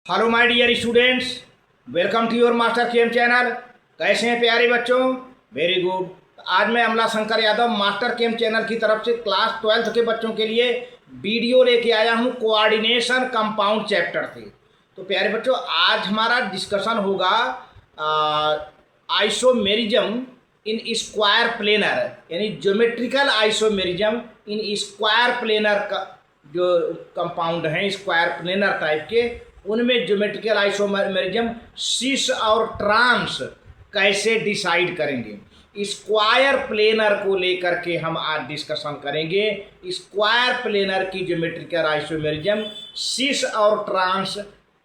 Hello my dear students, welcome to your master chem channel. कैसे हैं प्यारे बच्चों? Very good. आज मैं Amla Shankar Yadav master chem channel की तरफ से क्लास 12th के बच्चों के लिए वीडियो लेके आया हूं कोऑर्डिनेशन कंपाउंड चैप्टर से। तो प्यारे बच्चों, आज हमारा डिस्कशन होगा आइसोमेरिज्म इन स्क्वायर प्लेनर, यानी geometrical isomerism in square planar का जो कंपाउंड हैं स्क्वायर प्लेनर टाइप के, उनमें ज्योमेट्रिकल आइसोमेरिज्म सिस और ट्रांस कैसे डिसाइड करेंगे। स्क्वायर प्लेनर को लेकर के हम आज डिस्कशन करेंगे। स्क्वायर प्लेनर की ज्योमेट्रिकल आइसोमेरिज्म सिस और ट्रांस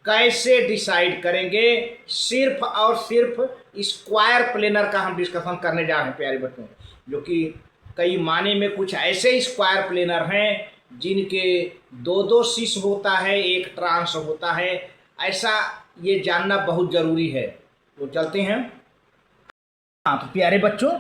कैसे डिसाइड करेंगे। सिर्फ और सिर्फ स्क्वायर प्लेनर का हम डिस्कशन करने जा रहे हैं प्यारे बच्चों, जो कि कई माने में कुछ ऐसे स्क्वायर प्लेनर हैं जिनके दो दो सिस होता है, एक ट्रांस होता है। ऐसा ये जानना बहुत ज़रूरी है। तो चलते हैं। हाँ तो प्यारे बच्चों,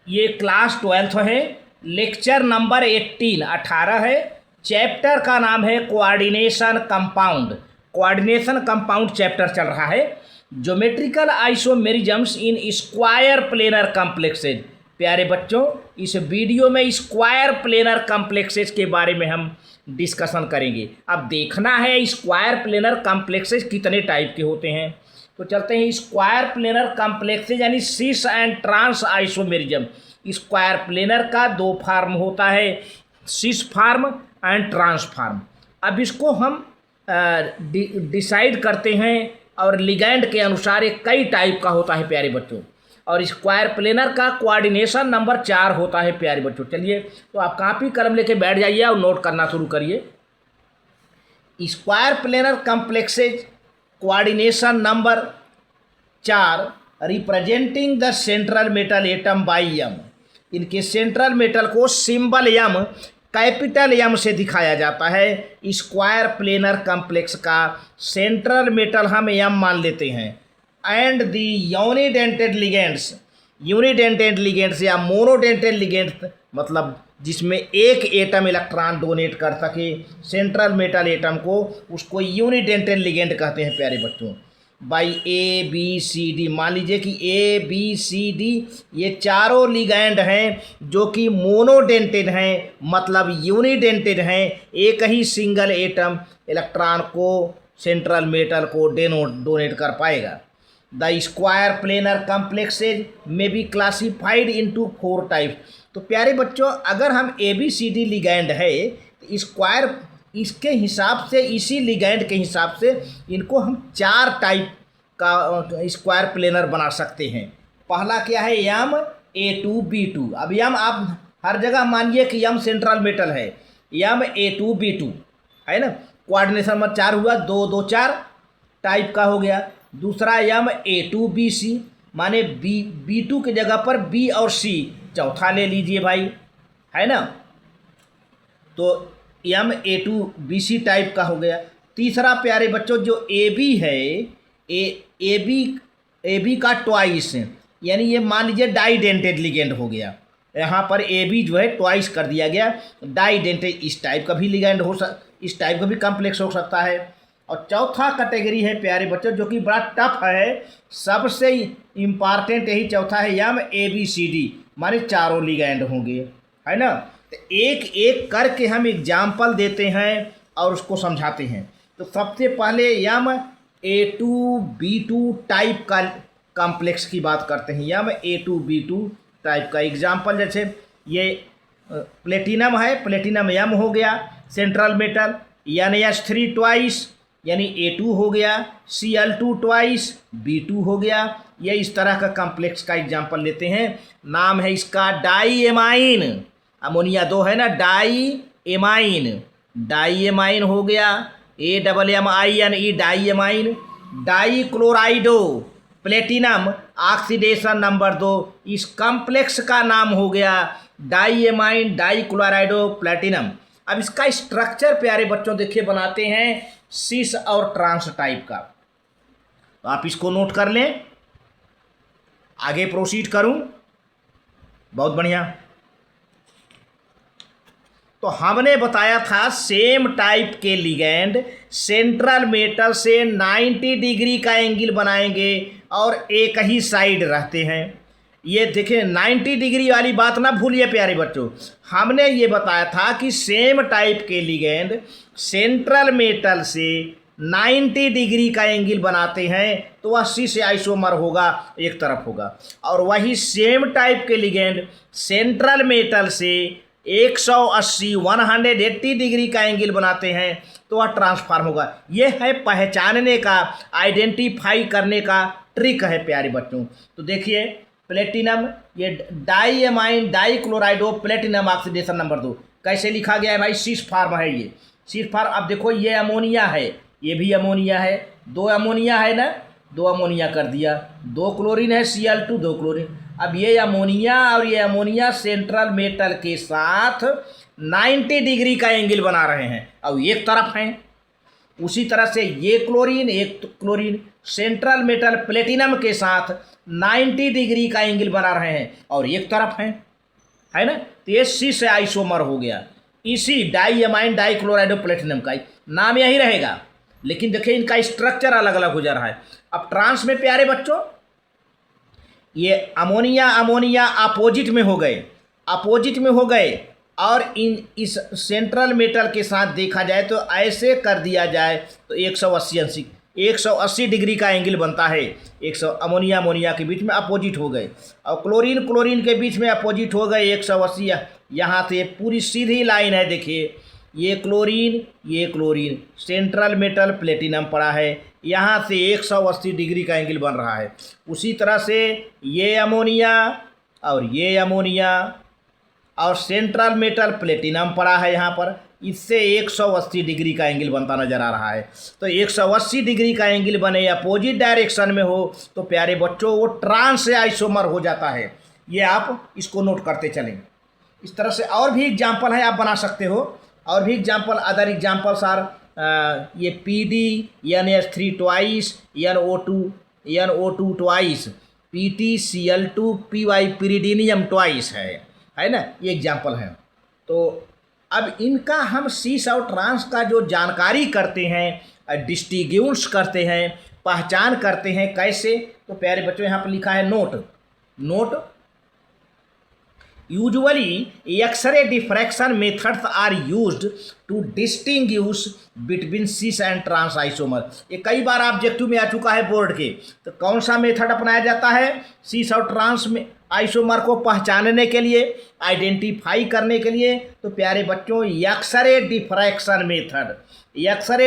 ये क्लास 12th है, लेक्चर नंबर 18 है। चैप्टर का नाम है coordination compound. Coordination compound chapter चल रहा है। Geometrical isomerisms in square planar complexes. प्यारे बच्चों, इस वीडियो में स्क्वायर प्लेनर कॉम्प्लेक्सेज के बारे में हम डिस्कशन करेंगे। अब देखना है स्क्वायर प्लेनर कॉम्प्लेक्सेज कितने टाइप के होते हैं। तो चलते हैं। स्क्वायर प्लेनर कॉम्प्लेक्सेज यानी cis and trans isomerism. Square planar का दो फार्म होता है, cis form and trans form. अब इसको हम डिसाइड करते हैं और लिगैंड के अनुसार ये कई टाइप का होता है प्यारे बच्चों। और स्क्वायर प्लेनर का कोऑर्डिनेशन नंबर 4 होता है प्यारे बच्चों। चलिए, तो आप कॉपी कलम लेके बैठ जाइए और नोट करना शुरू करिए। Square planar complexes coordination number 4 representing the central metal atom by M. इनके सेंट्रल मेटल को सिंबल एम, कैपिटल एम से दिखाया जाता है। स्क्वायर प्लेनर कॉम्प्लेक्स का सेंट्रल मेटल हम एम मान लेते हैं। And the unidentate ligands, unidentate ligands या मोनोडेंटेड लिगेंड्स, मतलब जिसमें एक एटम इलेक्ट्रॉन डोनेट कर सके सेंट्रल मेटल एटम को, उसको यूनिडेंटेड लिगेंड कहते हैं प्यारे बच्चों। By A B C D, मान लीजिए कि ए बी सी डी ये चारों लिगैंड हैं जो कि मोनोडेंटेड हैं, मतलब यूनिडेंटेड हैं। एक ही सिंगल एटम इलेक्ट्रॉन को सेंट्रल मेटल को डोनेट कर पाएगा। द स्क्वायर प्लेनर कॉम्प्लेक्सेज में बी क्लासिफाइड इनटू 4 टाइप्स। तो प्यारे बच्चों, अगर हम A B C D ligand है तो स्क्वायर इसके हिसाब से, इसी लिगैंड के हिसाब से इनको हम 4 टाइप का स्क्वायर प्लेनर बना सकते हैं। पहला क्या है, यम A2B2। अब यम आप हर जगह मानिए कि यम सेंट्रल मेटल है, यम A2B2 है ना। कोऑर्डिनेशन नंबर 4 हुआ, 2 2 4 टाइप का हो गया। दूसरा यम A2BC, माने B2 की जगह पर B और C चौथा ले लीजिए भाई, है ना। तो यम A2BC टाइप का हो गया। तीसरा प्यारे बच्चों जो AB है, AB का ट्वाइस, यानी ये मान लीजिए डाइडेंटेड लिगेंड हो गया। यहाँ पर AB जो है ट्वाइस कर दिया गया, डाइडेंटेड। इस टाइप का भी लिगेंड इस टाइप का भी कॉम्प्लेक्स हो सकता है। और चौथा कैटेगरी है प्यारे बच्चों जो कि बड़ा टफ है, सबसे इम्पॉर्टेंट यही चौथा है, यम ABCD, माने चारों लिगैंड होंगे, है ना। तो एक एक करके हम एग्जाम्पल देते हैं और उसको समझाते हैं। तो सबसे पहले यम A2B2 टाइप का कॉम्प्लेक्स की बात करते हैं। यम A2B2 टाइप का एग्जाम्पल, जैसे ये प्लेटिनम है, प्लेटिनम यम हो गया सेंट्रल मेटल, NH3 ट्वाइस यानी A2 हो गया, Cl2 ट्वाइस B2 हो गया। ये इस तरह का कॉम्प्लेक्स का एग्जांपल लेते हैं। नाम है इसका डाई एमाइन। अमोनिया 2 है ना, डाई एमाइन, डाई एमाइन हो गया, AMMINE, die amine. Die क्लोराइडो platinum oxidation number 2, इस कॉम्प्लेक्स का नाम हो गया डाई एमाइन डाई क्लोराइडो प्लेटिनम। अब इसका स्ट्रक्चर प्यारे बच्चों देखिए बनाते हैं सिस और ट्रांस टाइप का। तो आप इसको नोट कर लें, आगे प्रोसीड करूं। बहुत बढ़िया। तो हमने बताया था सेम टाइप के लिगेंड सेंट्रल मेटल से 90 डिग्री का एंगल बनाएंगे और एक ही साइड रहते हैं। ये देखें 90 डिग्री वाली बात ना भूलिए प्यारे बच्चों, हमने ये बताया था कि सेम टाइप के लिगेंड सेंट्रल मेटल से 90 डिग्री का एंगल बनाते हैं तो वह सी से आइसोमर होगा, एक तरफ होगा। और वही सेम टाइप के लिगेंड सेंट्रल मेटल से 180 डिग्री का एंगल बनाते हैं तो वह ट्रांसफार्म होगा। यह है पहचानने का, आइडेंटिफाई करने का ट्रिक है प्यारे बच्चों। तो देखिए प्लेटिनम, ये डाईएमाइन डाईक्लोराइड ऑफ प्लेटिनम ऑक्सीडेशन नंबर 2 कैसे लिखा गया है भाई, सिस फार्म है ये सिस फार्म। अब देखो ये अमोनिया है, ये भी अमोनिया है, 2 अमोनिया है ना, 2 अमोनिया कर दिया, 2 क्लोरीन है Cl2, 2 क्लोरीन। अब ये अमोनिया और ये अमोनिया सेंट्रल मेटल के साथ 90 डिग्री का एंगल बना रहे हैं, अब एक तरफ हैं। उसी तरह से ये क्लोरीन, एक क्लोरीन सेंट्रल मेटल प्लेटिनम के साथ 90 डिग्री का एंगल बना रहे हैं और एक तरफ हैं, है ना। तो ये सी से आइसोमर हो गया। इसी डाईएमाइन डाईक्लोराइड ऑफ प्लेटिनम का नाम यही रहेगा, लेकिन देखिए इनका स्ट्रक्चर अलग अलग हो जा रहा है। अब ट्रांस में प्यारे बच्चों ये अमोनिया अमोनिया अपोजिट में हो गए, अपोजिट में हो गए और इस सेंट्रल मेटल के साथ देखा जाए तो ऐसे कर दिया जाए तो 180 डिग्री का एंगल बनता है। 100 अमोनिया अमोनिया के बीच में अपोजिट हो गए और क्लोरीन क्लोरीन के बीच में अपोजिट हो गए 180। यहाँ से पूरी सीधी लाइन है, देखिए ये क्लोरीन सेंट्रल मेटल प्लेटिनम पड़ा है, यहाँ से 180 डिग्री का एंगल बन रहा है। उसी तरह से ये अमोनिया और ये अमोनिया और सेंट्रल मेटल प्लेटिनम पड़ा है यहाँ पर, इससे 180 डिग्री का एंगल बनता नज़र आ रहा है। तो 180 डिग्री का एंगल बने अपोजिट डायरेक्शन में हो तो प्यारे बच्चों वो ट्रांस आइसोमर हो जाता है। ये आप इसको नोट करते चलें। इस तरह से और भी एग्जाम्पल है, आप बना सकते हो। और भी एग्जाम्पल, अदर एग्जाम्पल्स आर ये PD NH3 twice, NO2 twice, PT Cl2 PY pyridinium twice है ना, ये एग्जाम्पल हैं। तो अब इनका हम सीस और ट्रांस का जो जानकारी करते हैं, डिस्टिंग्विश करते हैं, पहचान करते हैं कैसे, तो प्यारे बच्चों यहाँ पर लिखा है note usually X ray diffraction methods are used to distinguish between cis and trans isomer. ये कई बार ऑब्जेक्टिव में आ चुका है बोर्ड के। तो कौन सा मेथड अपनाया जाता है सीस और ट्रांस में आइसोमर को पहचानने के लिए, आइडेंटिफाई करने के लिए? तो प्यारे बच्चों एक्सरे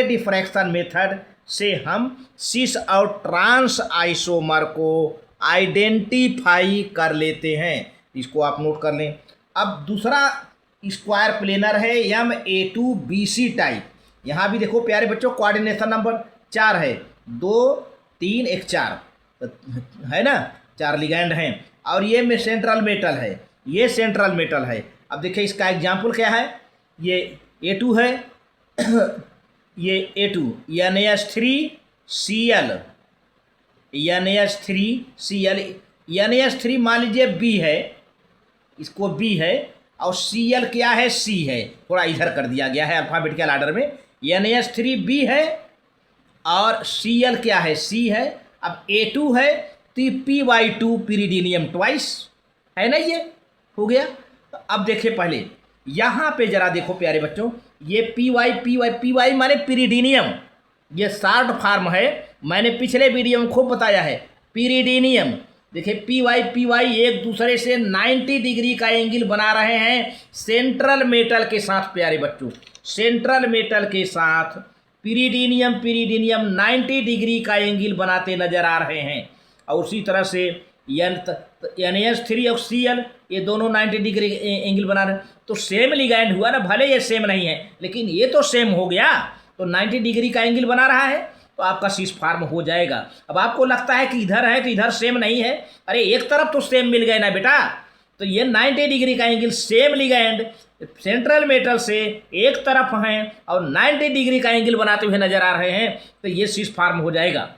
डिफ्रैक्शन मेथड से हम सीस और ट्रांस आइसोमर को आइडेंटिफाई कर लेते हैं। इसको आप नोट कर लें। अब दूसरा स्क्वायर प्लेनर है MA2BC टाइप। यहाँ भी देखो प्यारे बच्चों कोऑर्डिनेशन नंबर 4 है, 2 3 1 4 है ना, 4 लिगैंड हैं और ये में सेंट्रल मेटल है, ये सेंट्रल मेटल है। अब देखिए इसका एग्जाम्पल क्या है, ये A2 है ये A2 NH3Cl मान लीजिए B है, इसको B है और Cl क्या है, C है, थोड़ा इधर कर दिया गया है अल्फ़ाबेटिकल आर्डर में। NH3B है और Cl क्या है, C है। अब A2 है तो PY2 पिरिडीनियम ट्वाइस है ना, ये हो गया। तो अब देखिए पहले यहाँ पे जरा देखो प्यारे बच्चों, ये PY माने पिरिडीनियम, ये शॉर्ट फॉर्म है, मैंने पिछले वीडियो में खूब बताया है पिरिडीनियम। देखिए PY एक दूसरे से 90 डिग्री का एंगल बना रहे हैं सेंट्रल मेटल के साथ। प्यारे बच्चों सेंट्रल मेटल के साथ पिरिडीनियम 90 डिग्री का एंगल बनाते नजर आ रहे हैं। और उसी तरह से NH3 और Cl ये दोनों 90 डिग्री एंगल बना रहे हैं। तो सेम लिगैंड हुआ ना, भले ये सेम नहीं है लेकिन ये तो सेम हो गया, तो 90 डिग्री का एंगल बना रहा है तो आपका सीस फार्म हो जाएगा। अब आपको लगता है कि इधर है तो इधर सेम नहीं है, अरे एक तरफ तो सेम मिल गए ना बेटा। तो ये 90 डिग्री का angle same ligand central metal से एक तरफ हैं और 90 डिग्री का एंगल बनाते हुए नजर आ रहे हैं, तो ये सीस फार्म हो जाएगा।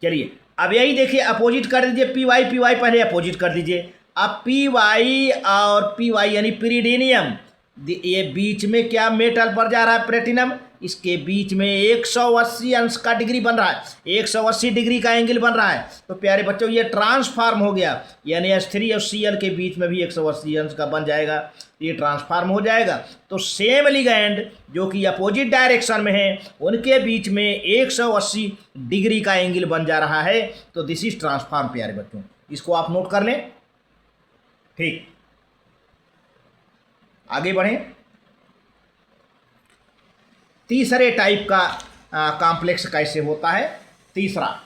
चलिए अब यही देखिए अपोजिट कर दीजिए, PY पहले अपोजिट कर दीजिए। अब PY और PY यानी पिरिडीनियम ये बीच में क्या मेटल पर जा रहा है, प्लेटिनम, इसके बीच में 180 अंश का डिग्री बन रहा है, 180 डिग्री का एंगल बन रहा है। तो प्यारे बच्चों ये ट्रांसफार्म हो गया, यानी H3 और Cl के बीच में भी 180 अंश का बन जाएगा, ये ट्रांसफार्म हो जाएगा। तो सेम लिगैंड जो कि अपोजिट डायरेक्शन में है उनके बीच में 180 डिग्री का एंगल बन जा रहा है। तो दिस इज ट्रांसफार्म प्यारे बच्चों, इसको आप नोट कर लें। ठीक, आगे बढ़ें। तीसरे टाइप का कॉम्प्लेक्स कैसे होता है। तीसरा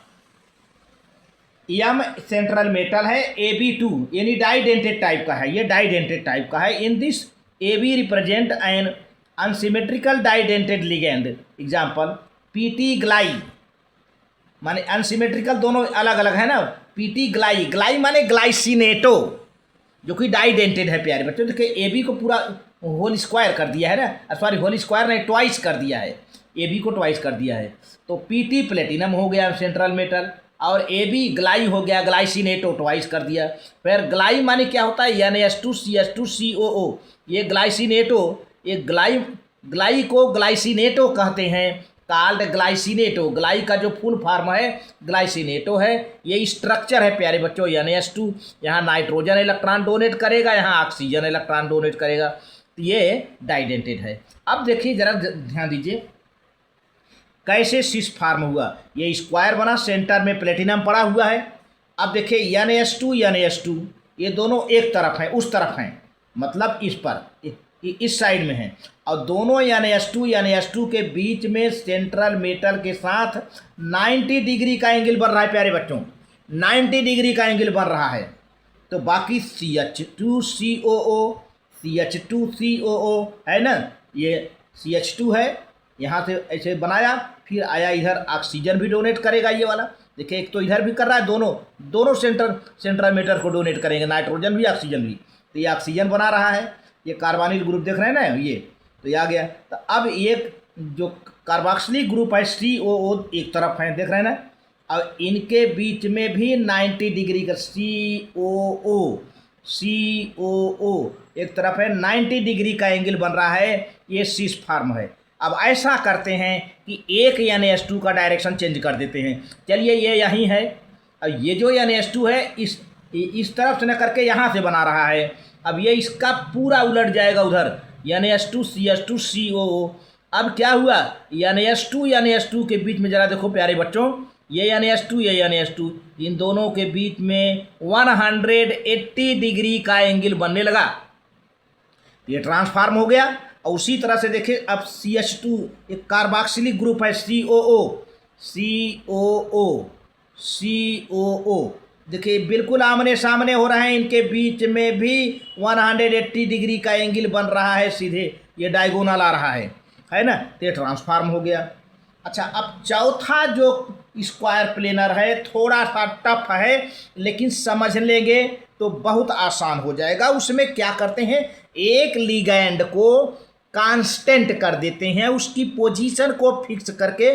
यम सेंट्रल मेटल है Ab2, यानी डाइडेंटेड टाइप का है, ये डाइडेंटेड टाइप का है। In this Ab represent N unsymmetrical डाइडेंटेड ligand, example Pt ग्लाई, माने अनसिमेट्रिकल दोनों अलग अलग है ना। Pt ग्लाई, ग्लाई माने ग्लाइसिनेटो, जो कि डाइडेंटेड है प्यारे बच्चों। देखिए AB को पूरा होल स्क्वायर कर दिया है ना, सॉरी होल स्क्वायर नहीं, ट्वाइस कर दिया है, AB को ट्वाइस कर दिया है। तो Pt प्लेटिनम हो गया सेंट्रल मेटल, और AB ग्लाई हो गया ग्लाइसिनेटो, ट्वाइस कर दिया। फिर ग्लाई माने क्या होता है, NH2CH2COO, ये ग्लाइसिनेटो, ये ग्लाई को ग्लाइसिनेटो कहते हैं, कॉल्ड ग्लाइसिनेटो। ग्लाई का जो फुल फॉर्म है ग्लाइसिनेटो है। ये स्ट्रक्चर है प्यारे बच्चों, NH2, यहाँ नाइट्रोजन इलेक्ट्रॉन डोनेट करेगा, यहाँ ऑक्सीजन इलेक्ट्रॉन डोनेट करेगा, तो ये डाइडेंटेड है। अब देखिए जरा ध्यान दीजिए कैसे सिस फार्म हुआ। ये स्क्वायर बना, सेंटर में प्लेटिनम पड़ा हुआ है। अब देखिए NH2 ये दोनों एक तरफ हैं, उस तरफ हैं, मतलब इस पर इस साइड में हैं, और दोनों NH2 के बीच में सेंट्रल मेटल के साथ 90 डिग्री का एंगल बन रहा है प्यारे बच्चों, 90 डिग्री का एंगल बन रहा है। तो बाकी CH2COO है ना, ये CH2 है, यहाँ से ऐसे बनाया, फिर आया इधर ऑक्सीजन भी डोनेट करेगा ये वाला। देखिए एक तो इधर भी कर रहा है, दोनों सेंट्रल मेटल को डोनेट करेंगे, नाइट्रोजन भी ऑक्सीजन भी। तो ये ऑक्सीजन बना रहा है, ये कार्बोनिल ग्रुप देख रहे हैं ना ये, तो ये आ गया। तो अब एक जो कार्बोक्सिलिक ग्रुप है COO एक तरफ है, देख रहे हैं ना, अब इनके बीच में भी 90 डिग्री का COO एक तरफ है, 90 डिग्री का एंगल बन रहा है, ये सिस फार्म है। अब ऐसा करते हैं कि एक NH2 का डायरेक्शन चेंज कर देते हैं। चलिए ये यहीं है, अब ये जो NH2 है इस तरफ से न करके यहाँ से बना रहा है, अब ये इसका पूरा उलट जाएगा उधर, NH2CH2COO। अब क्या हुआ, NH2 के बीच में जरा देखो प्यारे बच्चों, ये NH2 इन दोनों के बीच में 180 डिग्री का एंगल बनने लगा, ये ट्रांसफार्म हो गया। और उसी तरह से देखिए अब CH2 एक कार्बोक्सिलिक ग्रुप है COO, देखिए बिल्कुल आमने सामने हो रहे हैं, इनके बीच में भी 180 डिग्री का एंगल बन रहा है, सीधे ये डायगोनल आ रहा है ना, तो ये ट्रांसफार्म हो गया। अच्छा, अब चौथा जो स्क्वायर प्लेनर है थोड़ा सा टफ है, लेकिन समझ लेंगे तो बहुत आसान हो जाएगा। उसमें क्या करते हैं, एक लिगैंड को कांस्टेंट कर देते हैं, उसकी पोजीशन को फिक्स करके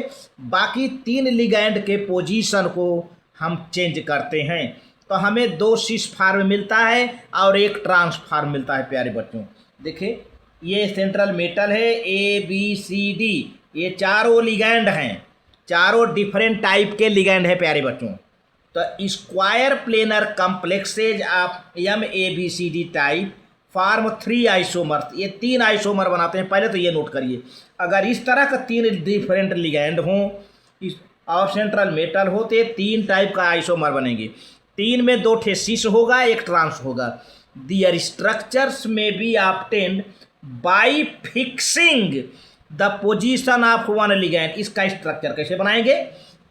बाकी 3 लिगैंड के पोजीशन को हम चेंज करते हैं, तो हमें 2 सिस फार्म मिलता है और एक ट्रांसफार्म मिलता है प्यारे बच्चों। देखिए ये सेंट्रल मेटल है ABCD, ये चारों लिगैंड हैं, चारों डिफरेंट टाइप के लिगैंड हैं प्यारे बच्चों। तो square planar complexes of MABCD type form 3 isomer, ये 3 आइसोमर बनाते हैं। पहले तो ये नोट करिए, अगर इस तरह का 3 डिफरेंट लिगैंड हों और सेंट्रल मेटल हो तो 3 टाइप का आइसोमर बनेंगे, 3 में 2 ठे सिस होगा, एक ट्रांस होगा। दियर स्ट्रक्चर्स में B obtained by fixing the position of one ligand. इसका स्ट्रक्चर कैसे बनाएंगे,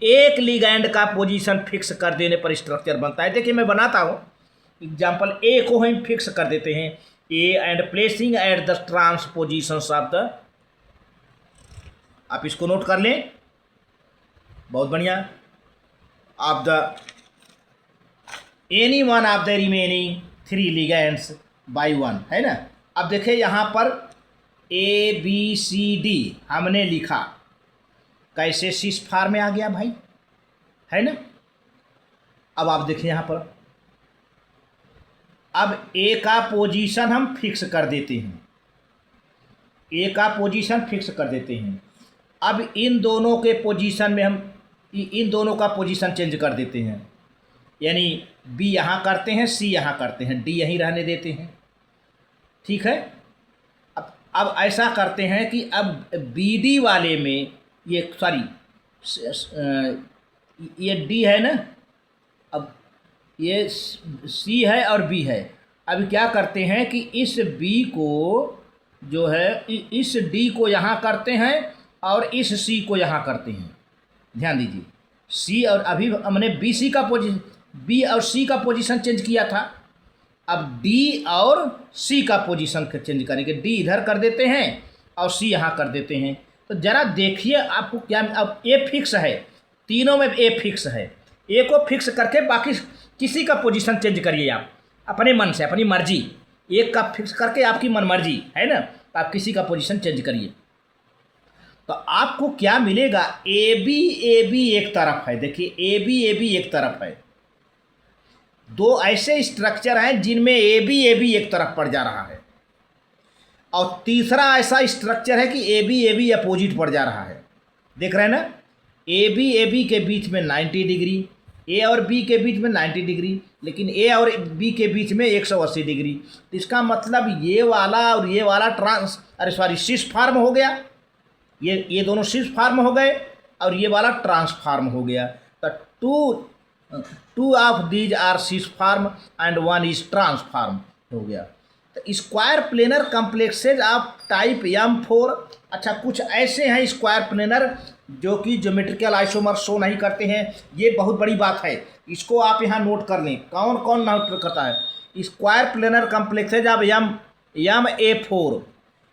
एक लिगैंड का पोजीशन फिक्स कर देने पर स्ट्रक्चर बनता है। देखिए मैं बनाता हूँ, एग्जाम्पल A को हम फिक्स कर देते हैं, A and placing at the trans positions of the, आप इसको नोट कर लें, बहुत बढ़िया, of the any one of the remaining 3 ligands by 1, है ना। अब देखिए यहाँ पर ABCD हमने लिखा, कैसे सिस फार्म में आ गया भाई, है ना। अब आप देखिए यहाँ पर, अब A का पोजीशन हम फिक्स कर देते हैं, ए का पोजीशन फिक्स कर देते हैं। अब इन दोनों के पोजीशन में हम इन दोनों का पोजीशन चेंज कर देते हैं, यानी बी यहाँ करते हैं, सी यहाँ करते हैं, डी यहीं रहने देते हैं। ठीक है। अब ऐसा करते हैं कि अब बी डी वाले में ये ये डी है ना, अब ये सी है और बी है। अब क्या करते हैं कि इस बी को जो है इस डी को यहाँ करते हैं और इस सी को यहाँ करते हैं। ध्यान दीजिए, सी और अभी हमने बी और सी का पोजीशन चेंज किया था। अब डी और सी का पोजीशन चेंज करेंगे, डी इधर कर देते हैं और सी यहाँ कर देते हैं। तो ज़रा देखिए आपको क्या, अब ए फिक्स है, तीनों में ए फिक्स है। ए को फिक्स करके बाकी किसी का पोजीशन चेंज करिए आप अपने मन से, अपनी मर्जी। एक का फिक्स करके आपकी मन मर्जी है ना, तो आप किसी का पोजीशन चेंज करिए। तो आपको क्या मिलेगा, ए बी एक तरफ है। देखिए ए बी एक तरफ है। दो ऐसे स्ट्रक्चर हैं जिनमें ए बी एक तरफ पड़ जा रहा है, और तीसरा ऐसा स्ट्रक्चर है कि ए बी अपोजिट पड़ जा रहा है। देख रहे हैं ना, ए बी के बीच में 90 डिग्री, ए और बी के बीच में 90 डिग्री, लेकिन ए और बी के बीच में 180 डिग्री। तो इसका मतलब ये वाला और ये वाला सिस फार्म हो गया, ये दोनों सिस फार्म हो गए और ये वाला ट्रांसफार्म हो गया। तो two of these are cis form and one is trans form हो गया। तो square planar complexes of type M4, अच्छा कुछ ऐसे हैं स्क्वायर प्लेनर जो कि ज्योमेट्रिकल आइसोमर शो नहीं करते हैं। ये बहुत बड़ी बात है, इसको आप यहाँ नोट कर लें। कौन कौन नोट करता है? Square planar complexes of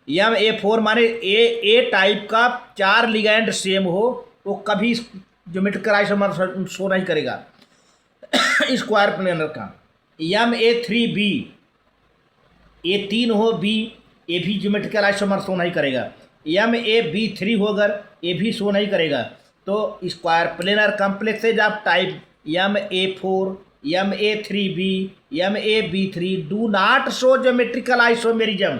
M4 माने ए टाइप का 4 लिगैंड सेम हो, वो कभी ज्योमेट्रिकल आइसोमर शो नहीं करेगा स्क्वायर प्लेनर का। MA3B, A3 हो बी, ए भी ज्योमेट्रिकल आइसोमर शो नहीं करेगा। MAB3 हो अगर, ए भी शो नहीं करेगा। तो square planar complexes of type MA4, MA3B, MAB3 do not show geometrical isomerism.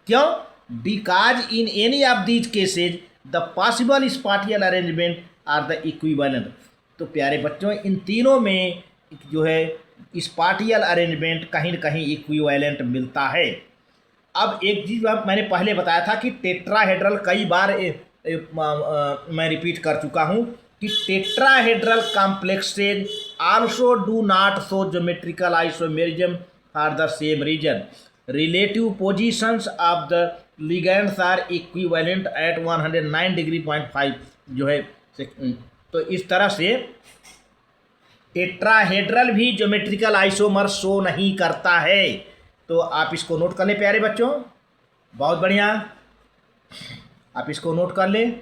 क्यों? Because in any of these cases the possible spatial arrangement are the equivalent. तो प्यारे बच्चों, इन तीनों में जो है स्पाटियल अरेंजमेंट कहीं न कहीं इक्विवेलेंट मिलता है। अब एक चीज़ मैंने पहले बताया था कि टेट्राहेड्रल, कई बार मैं रिपीट कर चुका हूँ कि tetrahedral complexes also do not show geometrical isomerism for the same reason. Relative positions of the ligands are equivalent at 109 degree 0.5 जो है। तो इस तरह से टेट्राहेड्रल भी ज्योमेट्रिकल आइसोमर शो नहीं करता है। तो आप इसको नोट कर लें प्यारे बच्चों, बहुत बढ़िया, आप इसको नोट कर लें।